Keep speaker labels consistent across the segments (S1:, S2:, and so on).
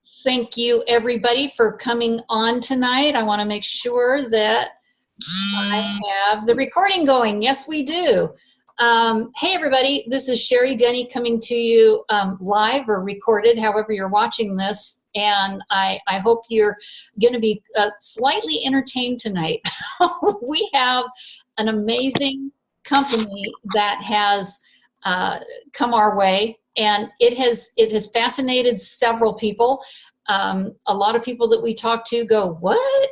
S1: Thank you, everybody, for coming on tonight. I want to make sure that I have the recording going. Yes, we do. Hey, everybody, this is Sherry Denny coming to you live or recorded, however you're watching this. And I hope you're going to be slightly entertained tonight. We have an amazing company that has come our way, and it has fascinated several people. A lot of people that we talk to go, what?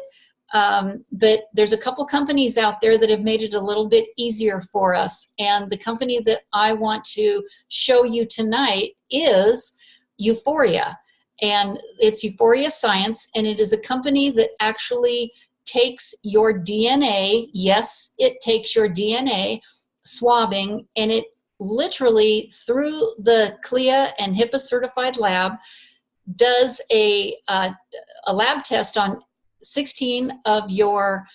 S1: But there's a couple companies out there that have made it a little bit easier for us. And the company that I want to show you tonight is UFORIA. And it's UFORIA Science, and it is a company that actually takes your DNA. Yes, it takes your DNA swabbing, and it literally, through the CLIA and HIPAA certified lab, does a lab test on 16 of your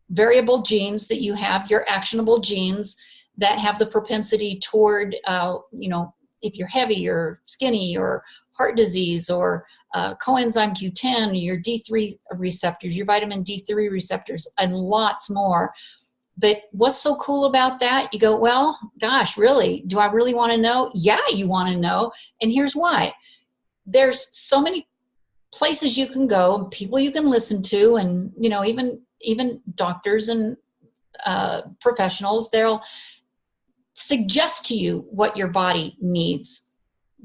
S1: variable genes that you have, your actionable genes that have the propensity toward, if you're heavy or skinny or heart disease or coenzyme Q10, or your D3 receptors, your vitamin D3 receptors, and lots more. But what's so cool about that? You go, well, gosh, really? Do I really want to know? Yeah, you want to know. And here's why. There's so many places you can go, people you can listen to, and even doctors and professionals, they'll suggest to you what your body needs.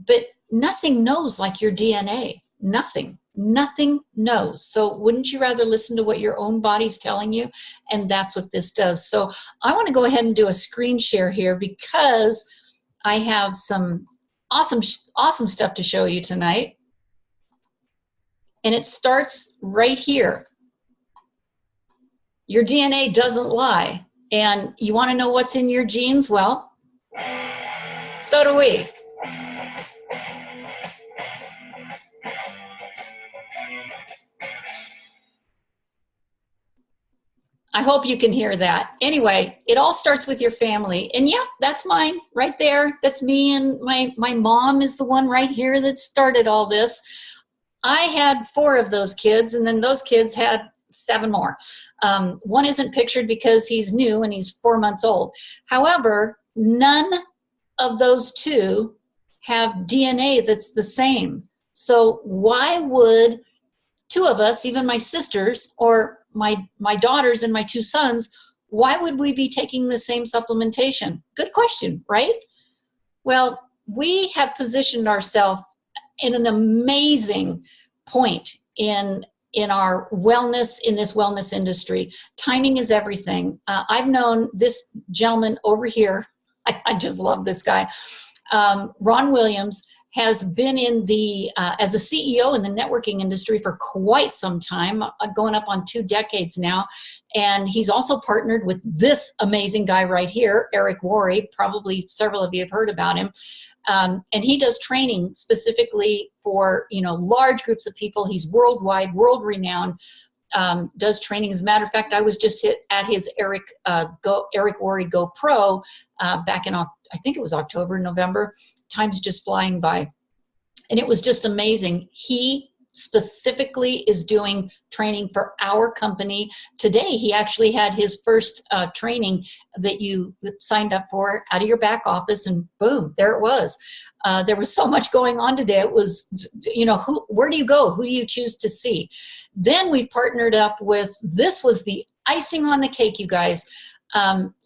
S1: But nothing knows like your DNA. Nothing knows. So wouldn't you rather listen to what your own body's telling you? And that's what this does. So I want to go ahead and do a screen share here because I have some awesome stuff to show you tonight. And it starts right here. Your DNA doesn't lie. And you want to know what's in your genes? Well, so do we. I hope you can hear that. Anyway, it all starts with your family. And yeah, that's mine right there. That's me, and my mom is the one right here that started all this. I had 4 of those kids, and then those kids had 7 more. One isn't pictured because he's new and he's 4 months old. However, none of those 2 have DNA that's the same. So why would 2 of us, even my sisters or my daughters and my 2 sons, why would we be taking the same supplementation? Good question, right? Well, we have positioned ourselves in an amazing point in our wellness, in this wellness industry. Timing is everything. I've known this gentleman over here. I just love this guy. Ron Williams has been in the as a CEO in the networking industry for quite some time, going up on 2 decades now. And he's also partnered with this amazing guy right here, Eric Worre. Probably several of you have heard about him. And he does training specifically for large groups of people. He's worldwide, world renowned. Does training. As a matter of fact, I was just at his Eric Worre Go Pro back in, I think it was October, November. Time's just flying by. And it was just amazing. He specifically is doing training for our company. Today, he actually had his first training that you signed up for out of your back office, and boom, there it was. There was so much going on today. It was, where do you go? Who do you choose to see? Then we partnered up with, this was the icing on the cake, you guys,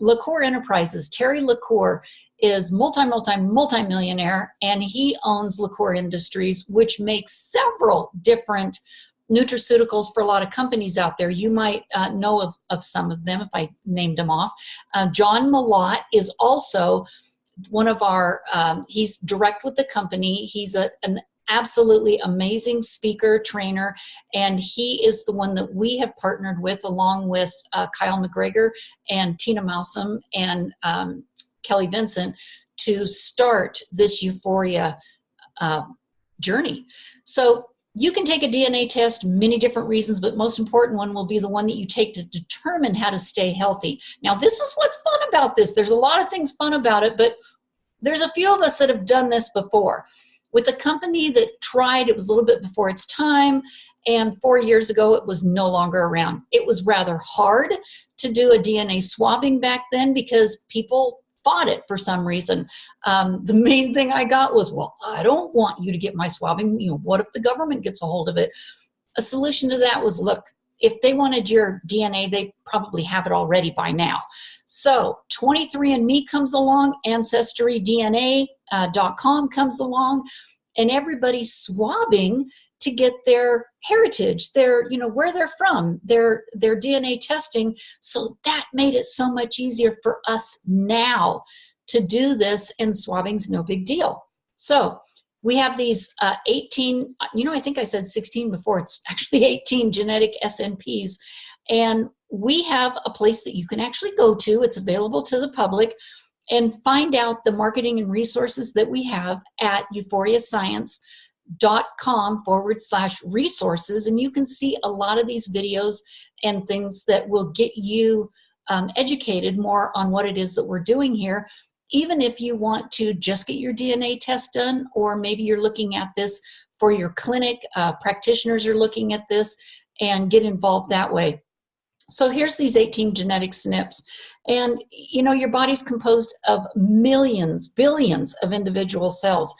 S1: LaCour Enterprises. Terry LaCour is multi-millionaire, and he owns LaCour Industries, which makes several different nutraceuticals for a lot of companies out there. You might know of some of them if I named them off. John Malott is also one of our, he's direct with the company. He's an absolutely amazing speaker, trainer, and he is the one that we have partnered with, along with Kyle McGregor and Tina Mousom and Kelly Vincent, to start this UFORIA journey. So you can take a DNA test, many different reasons, but most important one will be the one that you take to determine how to stay healthy. Now, this is what's fun about this. There's a lot of things fun about it, but there's a few of us that have done this before. with a company that tried. It was a little bit before its time, and 4 years ago it was no longer around. It was rather hard to do a DNA swabbing back then because people fought it for some reason. The main thing I got was, well, I don't want you to get my swabbing. You know, what if the government gets a hold of it? A solution to that was, look, if they wanted your DNA, they probably have it already by now. So 23andMe comes along, AncestryDNA.com comes along, and everybody's swabbing to get their heritage, their, you know, where they're from, their DNA testing. So that made it so much easier for us now to do this, and swabbing's no big deal. So we have these 18, you know, I think I said 16 before, it's actually 18 genetic SNPs. And we have a place that you can actually go to, it's available to the public, and find out the marketing and resources that we have at euphoriascience.com/resources. And you can see a lot of these videos and things that will get you educated more on what it is that we're doing here. Even if you want to just get your DNA test done, or maybe you're looking at this for your clinic, practitioners are looking at this, and get involved that way. So here's these 18 genetic SNPs. And you know, your body's composed of millions, billions of individual cells.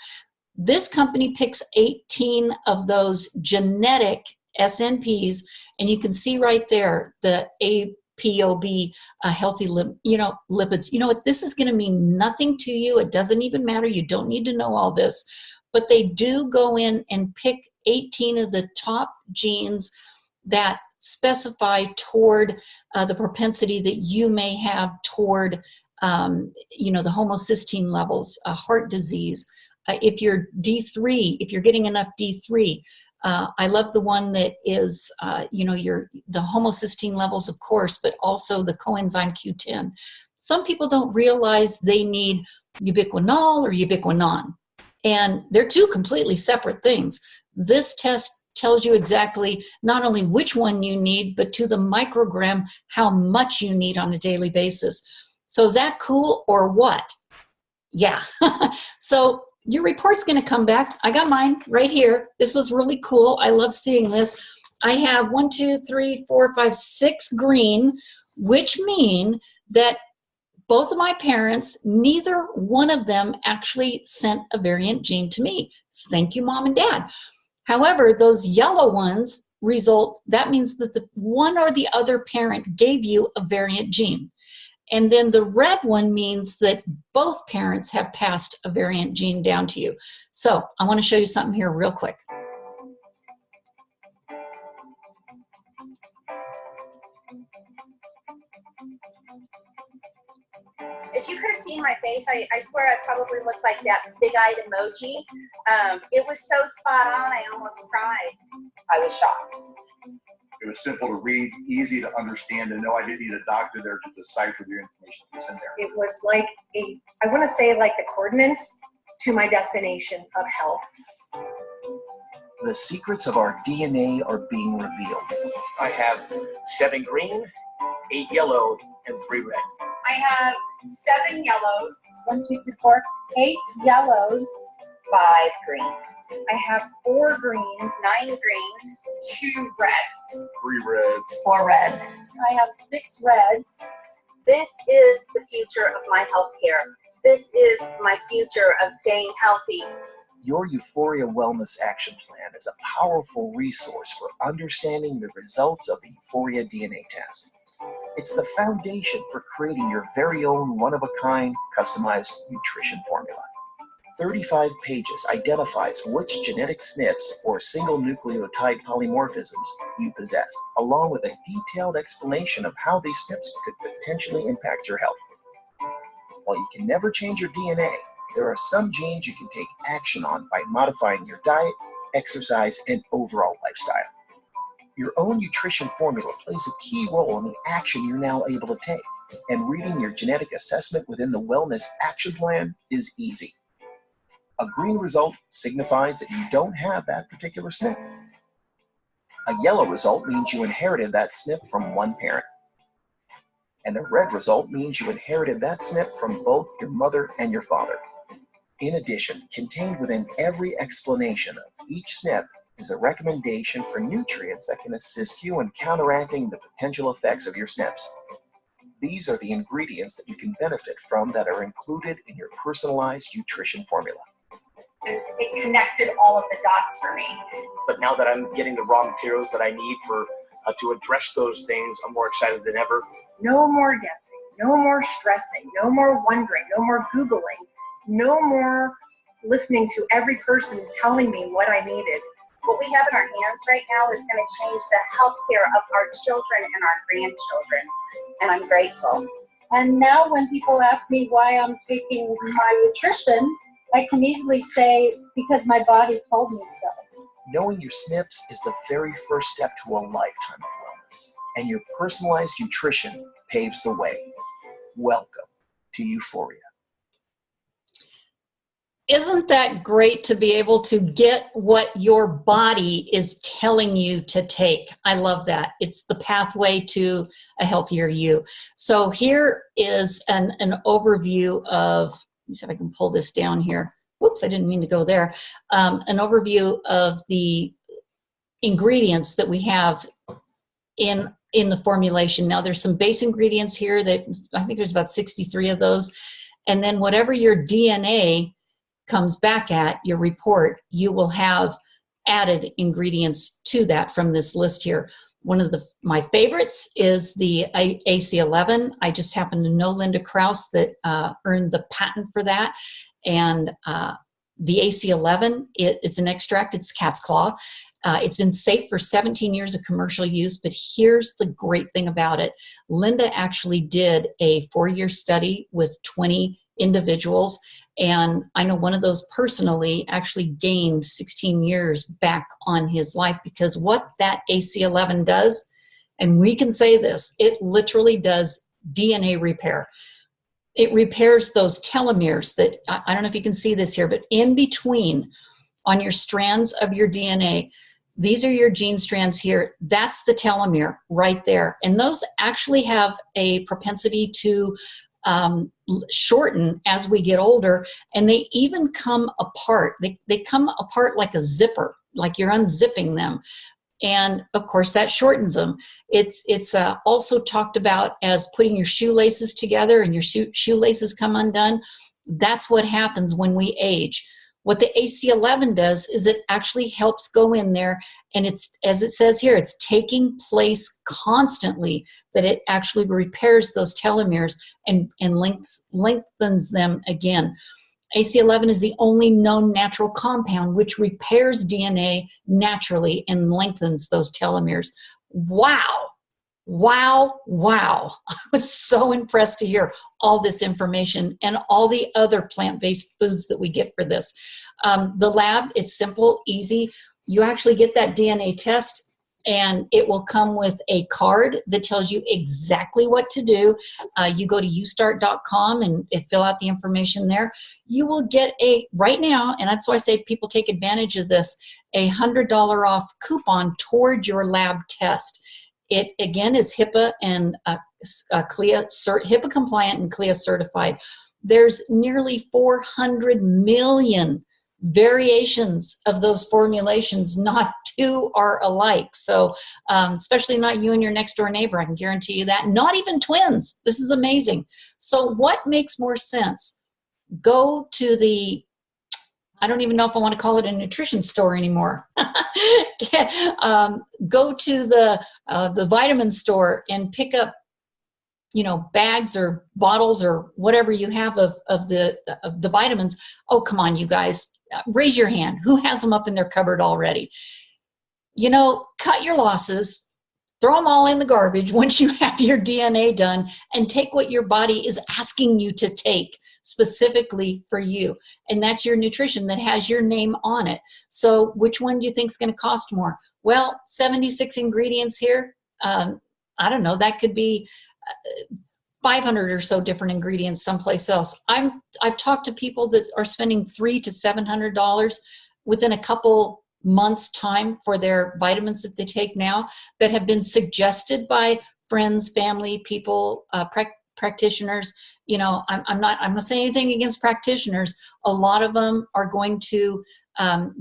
S1: This company picks 18 of those genetic SNPs, and you can see right there the ApoB, healthy lipids. You know what, this is going to mean nothing to you. It doesn't even matter. You don't need to know all this. But they do go in and pick 18 of the top genes that specify toward the propensity that you may have toward, you know, the homocysteine levels, heart disease. If you're D3, if you're getting enough D3, I love the one that is, you know, the homocysteine levels, of course, but also the coenzyme Q10. Some people don't realize they need ubiquinol or ubiquinon, and they're two completely separate things. This test tells you exactly not only which one you need, but to the microgram how much you need on a daily basis. So is that cool or what? Yeah. So your report's going to come back. I got mine right here. This was really cool. I love seeing this. I have 1, 2, 3, 4, 5, 6 green, which mean that both of my parents, neither one of them actually sent a variant gene to me. Thank you, Mom and Dad. However, those yellow ones that means that the one or the other parent gave you a variant gene. And then the red one means that both parents have passed a variant gene down to you. So I want to show you something here real quick.
S2: If you could have seen my face, I swear I probably looked like that big-eyed emoji. It was so spot on, I almost cried. I was shocked.
S3: It was simple to read, easy to understand, and no, I didn't need a doctor there to decipher the information that was in there.
S4: It was like I want to say like the coordinates to my destination of health.
S5: The secrets of our DNA are being revealed.
S6: I have 7 green, 8 yellow, and 3 red.
S2: I have 7 yellows.
S4: 1, 2, 3, 4, 8 yellows.
S2: 5 green.
S4: I have 4 greens.
S2: 9 greens. 2 reds.
S3: 3 reds.
S2: 4 red.
S4: I have 6 reds.
S2: This is the future of my healthcare. This is my future of staying healthy.
S5: Your Euphoria Wellness Action Plan is a powerful resource for understanding the results of the Euphoria DNA test. It's the foundation for creating your very own one-of-a-kind customized nutrition formula. 35 pages identifies which genetic SNPs or single nucleotide polymorphisms you possess, along with a detailed explanation of how these SNPs could potentially impact your health. While you can never change your DNA, there are some genes you can take action on by modifying your diet, exercise, and overall lifestyle. Your own nutrition formula plays a key role in the action you're now able to take, and reading your genetic assessment within the Wellness Action Plan is easy. A green result signifies that you don't have that particular SNP. A yellow result means you inherited that SNP from one parent. And a red result means you inherited that SNP from both your mother and your father. In addition, contained within every explanation of each SNP is a recommendation for nutrients that can assist you in counteracting the potential effects of your SNPs. These are the ingredients that you can benefit from that are included in your personalized nutrition formula.
S4: It connected all of the dots for me.
S6: But now that I'm getting the raw materials that I need for to address those things, I'm more excited than ever.
S4: No more guessing, no more stressing, no more wondering, no more Googling, no more listening to every person telling me what I needed.
S2: What we have in our hands right now is going to change the healthcare of our children and our grandchildren, and I'm grateful.
S7: And now when people ask me why I'm taking my nutrition, I can easily say, because my body told me so.
S5: Knowing your SNPs is the very first step to a lifetime of wellness, and your personalized nutrition paves the way. Welcome to UFORIA.
S1: Isn't that great to be able to get what your body is telling you to take? I love that. It's the pathway to a healthier you. So here is an overview of, let me see if I can pull this down here. Whoops, I didn't mean to go there. An overview of the ingredients that we have in the formulation. Now there's some base ingredients here that I think there's about 63 of those. And then whatever your DNA comes back at your report, you will have added ingredients to that from this list here. One of my favorites is the AC11. I just happen to know Linda Krause that earned the patent for that. And the AC11, it's an extract, it's cat's claw. It's been safe for 17 years of commercial use, but here's the great thing about it. Linda actually did a 4-year study with 20 individuals, and I know one of those personally actually gained 16 years back on his life, because what that AC11 does, and we can say this, it literally does DNA repair. It repairs those telomeres that, I don't know if you can see this here, but in between on your strands of your DNA, these are your gene strands here. That's the telomere right there. And those actually have a propensity to shorten as we get older, and they even come apart. They come apart like a zipper, like you're unzipping them. And of course that shortens them. It's also talked about as putting your shoelaces together and your shoelaces come undone. That's what happens when we age. What the AC11 does is it actually helps go in there, and it's, as it says here, it's taking place constantly, that it actually repairs those telomeres and lengthens them again. AC11 is the only known natural compound which repairs DNA naturally and lengthens those telomeres. Wow. Wow, wow. I was so impressed to hear all this information and all the other plant-based foods that we get for this. The lab, it's simple, easy. You actually get that DNA test, and it will come with a card that tells you exactly what to do. You go to ustart.com and fill out the information there. You will get right now, and that's why I say people take advantage of this, a $100 off coupon toward your lab test. It, again, is HIPAA and HIPAA compliant and CLIA certified. There's nearly 400 million variations of those formulations. Not two are alike. So especially not you and your next door neighbor, I can guarantee you that. Not even twins. This is amazing. So what makes more sense? Go to the, I don't even know if I want to call it a nutrition store anymore. Go to the vitamin store and pick up, bags or bottles or whatever you have of the vitamins. Oh, come on, you guys, raise your hand. Who has them up in their cupboard already? Cut your losses, throw them all in the garbage once you have your DNA done, and take what your body is asking you to take specifically for you. And that's your nutrition that has your name on it. So which one do you think is going to cost more? Well, 76 ingredients here. I don't know, that could be 500 or so different ingredients someplace else. I've talked to people that are spending $300 to $700 within a couple months' time for their vitamins that they take now, that have been suggested by friends, family, people, practitioners, you know, I'm not saying anything against practitioners. A lot of them are going to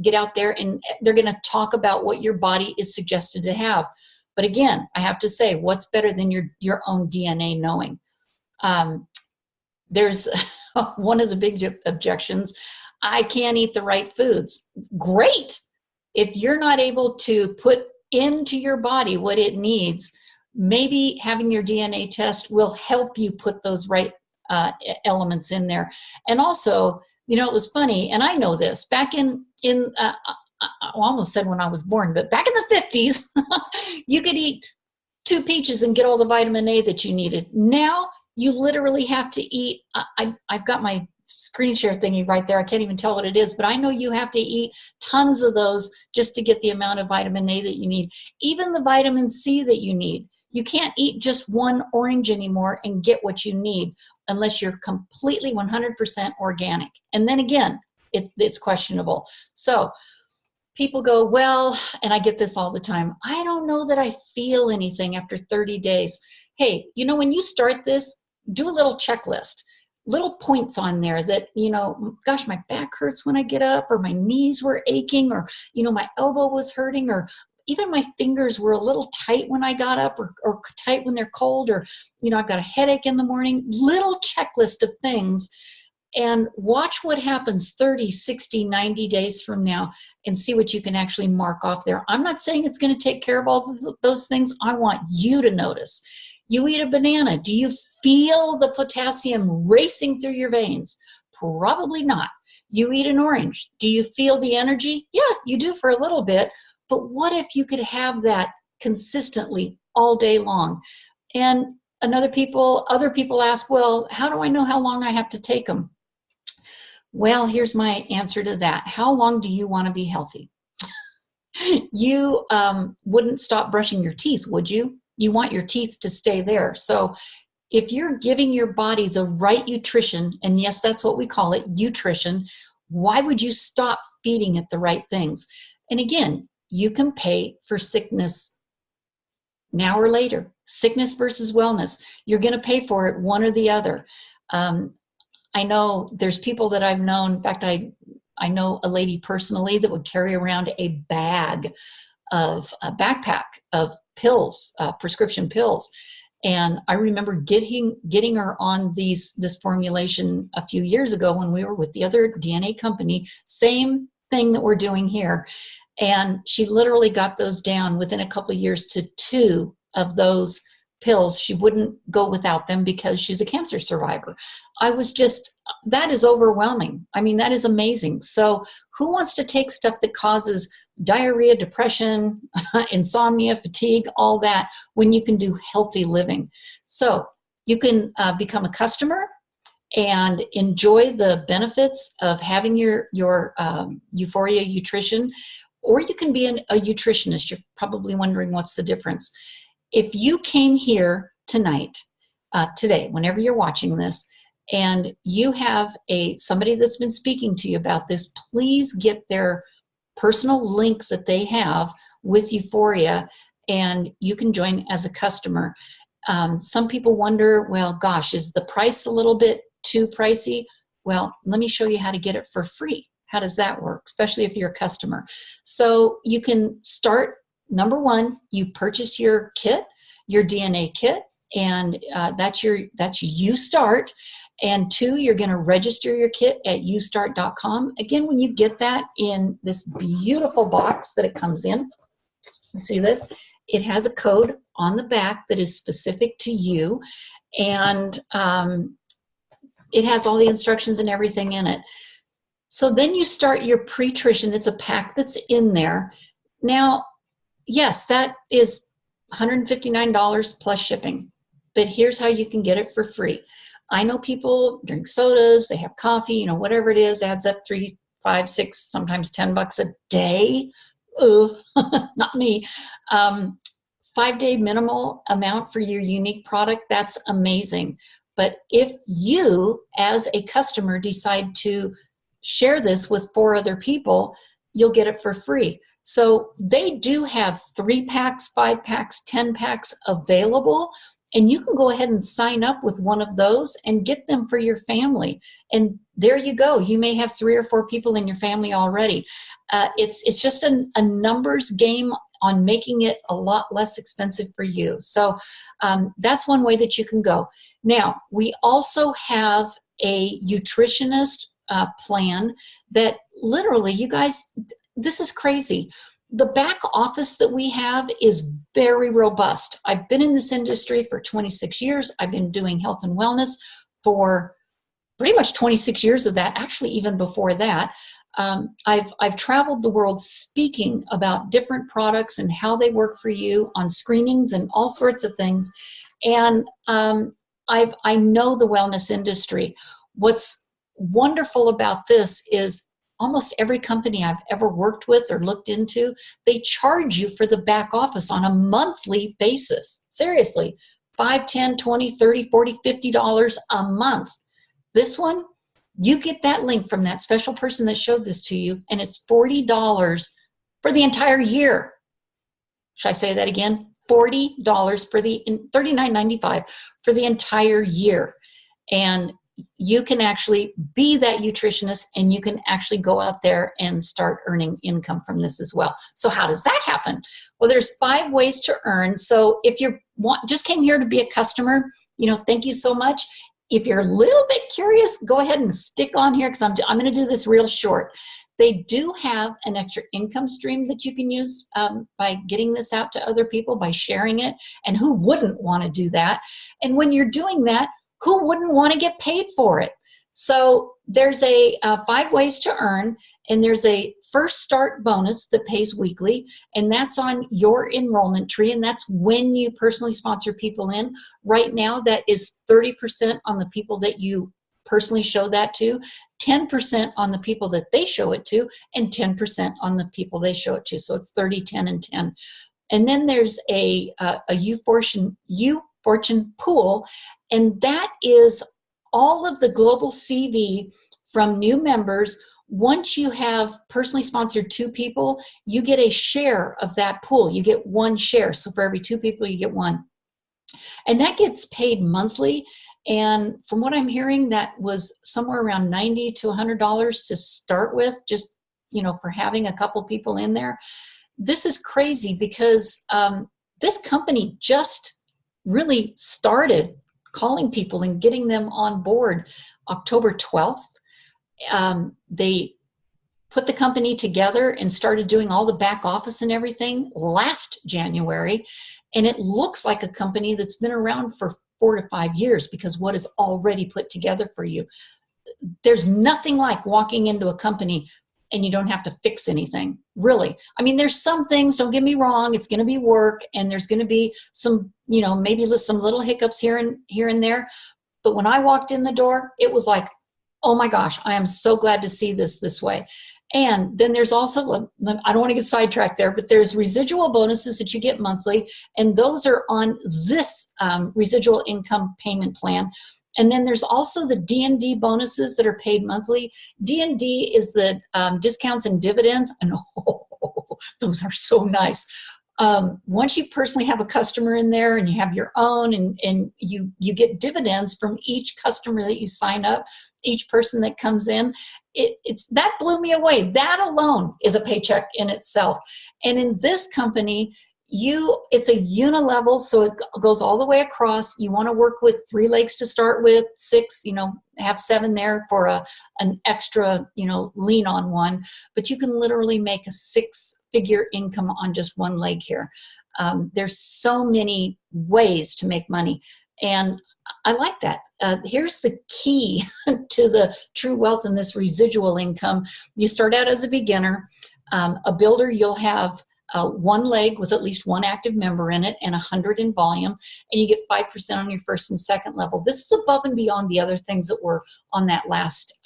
S1: get out there and they're going to talk about what your body is suggested to have. But again, I have to say, what's better than your own DNA knowing? There's one of the big objections. I can't eat the right foods. Great. If you're not able to put into your body what it needs, maybe having your DNA test will help you put those right elements in there. And also, you know, it was funny, and I know this, back in I almost said when I was born, but back in the 50s, you could eat 2 peaches and get all the vitamin A that you needed. Now, you literally have to eat, I've got my screen share thingy right there. I can't even tell what it is, but I know you have to eat tons of those just to get the amount of vitamin A that you need. Even the vitamin C that you need. You can't eat just one orange anymore and get what you need unless you're completely 100% organic. And then again, it's questionable. So people go, well, and I get this all the time, I don't know that I feel anything after 30 days. Hey, you know, when you start this, do a little checklist, little points on there that, you know, gosh, my back hurts when I get up, or my knees were aching, or, you know, my elbow was hurting, or even my fingers were a little tight when I got up, or tight when they're cold, or, you know, I've got a headache in the morning. Little checklist of things, and watch what happens 30, 60, 90 days from now and see what you can actually mark off there. I'm not saying it's going to take care of all those things. I want you to notice. You eat a banana. Do you feel the potassium racing through your veins? Probably not. You eat an orange. Do you feel the energy? Yeah, you do for a little bit. But what if you could have that consistently all day long? And other people ask, well, how do I know how long I have to take them? Well, here's my answer to that. How long do you want to be healthy? You wouldn't stop brushing your teeth, would you? You want your teeth to stay there. So if you're giving your body the right nutrition, and yes, that's what we call it, nutrition, why would you stop feeding it the right things? And again, you can pay for sickness now or later. Sickness versus wellness. You're going to pay for it one or the other. I know there's people that I've known. In fact, I know a lady personally that would carry around a backpack of pills, prescription pills. And I remember getting her on this formulation a few years ago when we were with the other DNA company, same thing that we're doing here. And she literally got those down within a couple of years to 2 of those pills. She wouldn't go without them because she's a cancer survivor. That is overwhelming. I mean, that is amazing. So who wants to take stuff that causes diarrhea, depression, insomnia, fatigue, all that, when you can do healthy living? So you can become a customer and enjoy the benefits of having your UFORIA nutrition, or you can be a nutritionist. You're probably wondering what's the difference. If you came here tonight, today, whenever you're watching this, and you have somebody that's been speaking to you about this, please get their personal link that they have with UFORIA, and you can join as a customer. Some people wonder, well, gosh, is the price a little bit too pricey? Well, let me show you how to get it for free. How does that work, especially if you're a customer? So you can start, number one, you purchase your kit, your DNA kit, and that's you start. And 2, you're going to register your kit at youstart.com. Again, when you get that in this beautiful box that it comes in, you see this? It has a code on the back that is specific to you, and it has all the instructions and everything in it. So then you start your pre-trition. It's a pack that's in there. Now, yes, that is $159 plus shipping, but here's how you can get it for free. I know people drink sodas, they have coffee, you know, whatever it is, adds up 3, 5, 6, sometimes $10 a day. Not me. 5-day minimal amount for your unique product, that's amazing. But if you, as a customer, decide to share this with 4 other people, you'll get it for free. So they do have 3 packs, 5 packs, 10 packs available. And you can go ahead and sign up with one of those and get them for your family. And there you go. You may have 3 or 4 people in your family already. It's just a numbers game on making it a lot less expensive for you. So that's one way that you can go. Now, we also have a nutritionist plan that literally, you guys, this is crazy. The back office that we have is very robust. I've been in this industry for 26 years. I've been doing health and wellness for pretty much 26 years of that, actually even before that. I've traveled the world speaking about different products and how they work for you on screenings and all sorts of things. And I know the wellness industry. What's wonderful about this is almost every company I've ever worked with or looked into, they charge you for the back office on a monthly basis. Seriously, $5, $10, $20, $30, $40, $50 a month. This one, you get that link from that special person that showed this to you, and it's $40 for the entire year. Should I say that again? $40 for the $39.95 for the entire year. And you can actually be that nutritionist, and you can actually go out there and start earning income from this as well. So how does that happen? Well, there's 5 ways to earn. So if you just came here to be a customer, thank you so much. If you're a little bit curious, go ahead and stick on here, because I'm going to do this real short. They do have an extra income stream that you can use by getting this out to other people, by sharing it. And who wouldn't want to do that? And when you're doing that, who wouldn't want to get paid for it? So there's 5 ways to earn, and there's a first start bonus that pays weekly, and that's on your enrollment tree, and that's when you personally sponsor people in. Right now, that is 30% on the people that you personally show that to, 10% on the people that they show it to, and 10% on the people they show it to. So it's 30, 10, and 10. And then there's a UFORIA pool, and that is all of the global CV from new members. Once you have personally sponsored 2 people, you get a share of that pool. You get 1 share. So for every 2 people, you get 1. And that gets paid monthly. And from what I'm hearing, that was somewhere around $90 to $100 to start with, just, for having a couple people in there. This is crazy because this company just really started calling people and getting them on board October 12th. They put the company together and started doing all the back office and everything last January. And it looks like a company that's been around for 4 to 5 years, because what is already put together for you. There's nothing like walking into a company and you don't have to fix anything, really. I mean, there's some things, don't get me wrong, it's gonna be work, and there's gonna be some, maybe some little hiccups here and there. But when I walked in the door, it was like, oh my gosh, I am so glad to see this way. And then there's also, I don't want to get sidetracked there, but there's residual bonuses that you get monthly, and those are on this residual income payment plan. And then there's also the D&D bonuses that are paid monthly. D&D is the discounts and dividends, and those are so nice. Once you personally have a customer in there and you have your own, and you get dividends from each customer that you sign up, each person that comes in, that blew me away. That alone is a paycheck in itself. And in this company, it's a unilevel, so it goes all the way across. You want to work with 3 legs to start with, 6, have 7 there for an extra, lean on one. But you can literally make a 6-figure income on just 1 leg here. There's so many ways to make money, and I like that. Here's the key to the true wealth in this residual income. You start out as a beginner. A builder, you'll have 1 leg with at least 1 active member in it and 100 in volume, and you get 5% on your first and second level. This is above and beyond the other things that were on that last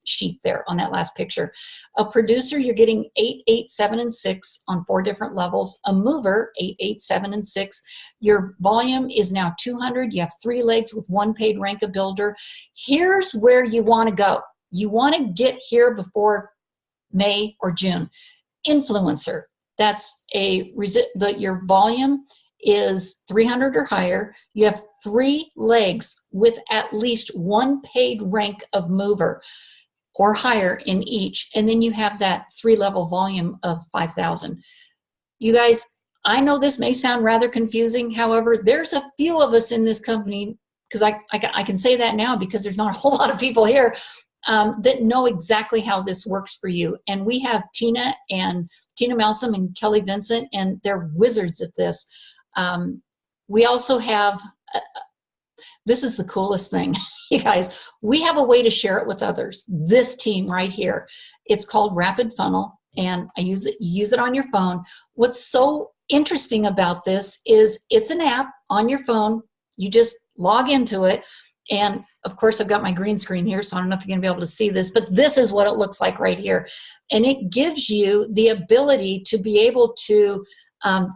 S1: sheet there, on that last picture. A producer, you're getting 8, 8, 7, and 6 on 4 different levels. A mover, 8, 8, 7, and 6. Your volume is now 200. You have 3 legs with 1 paid rank a builder. Here's where you want to go. You want to get here before May or June. Influencer. That's your volume is 300 or higher. You have 3 legs with at least 1 paid rank of mover or higher in each. And then you have that 3-level volume of 5,000. You guys, I know this may sound rather confusing. However, there's a few of us in this company, because I can say that now because there's not a whole lot of people here that know exactly how this works for you. And we have Tina Malsom and Kelly Vincent, and they're wizards at this. We also have, this is the coolest thing, you guys, we have a way to share it with others. This team right here, it's called Rapid Funnel, and you use it on your phone. What's so interesting about this is it's an app on your phone. You just log into it. And of course, I've got my green screen here, so I don't know if you're going to be able to see this, but this is what it looks like right here. And it gives you the ability to be able to,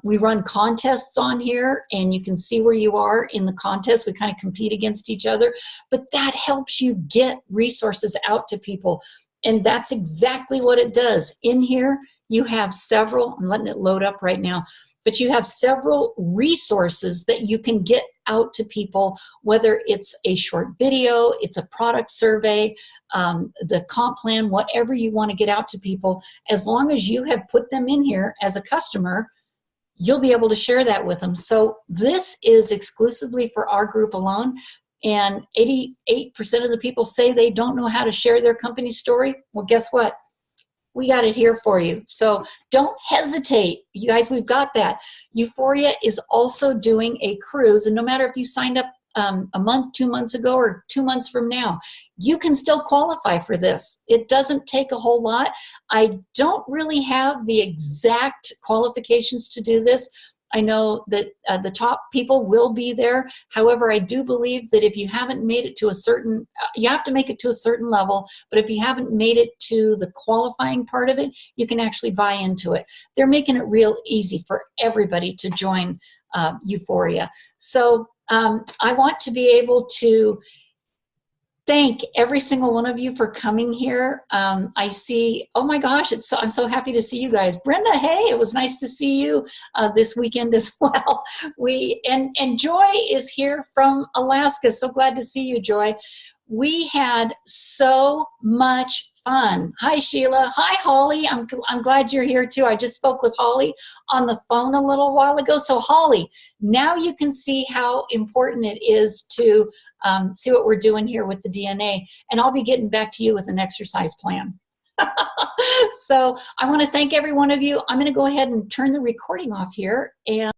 S1: we run contests on here, and you can see where you are in the contest. We kind of compete against each other, but that helps you get resources out to people. And that's exactly what it does. In here, you have several, I'm letting it load up right now, but you have several resources that you can get out to people, whether it's a short video, it's a product survey, the comp plan, whatever you want to get out to people. As long as you have put them in here as a customer, you'll be able to share that with them. So this is exclusively for our group alone. And 88% of the people say they don't know how to share their company story. Well, guess what? We got it here for you. So don't hesitate. You guys, we've got that. UFORIA is also doing a cruise, and no matter if you signed up a month, 2 months ago, or 2 months from now, you can still qualify for this. It doesn't take a whole lot. I don't really have the exact qualifications to do this. I know that the top people will be there. However, I do believe that if you haven't made it to a certain, you have to make it to a certain level, but if you haven't made it to the qualifying part of it, you can actually buy into it. They're making it real easy for everybody to join UFORIA. So I want to be able to thank every single one of you for coming here. I see, oh my gosh, I'm so happy to see you guys. Brenda, hey, it was nice to see you this weekend as well. And Joy is here from Alaska. So glad to see you, Joy. We had so much fun. Hi, Sheila. Hi, Holly. I'm glad you're here too. I just spoke with Holly on the phone a little while ago. So Holly, now you can see how important it is to see what we're doing here with the DNA. And I'll be getting back to you with an exercise plan. So I want to thank every one of you. I'm going to go ahead and turn the recording off here. And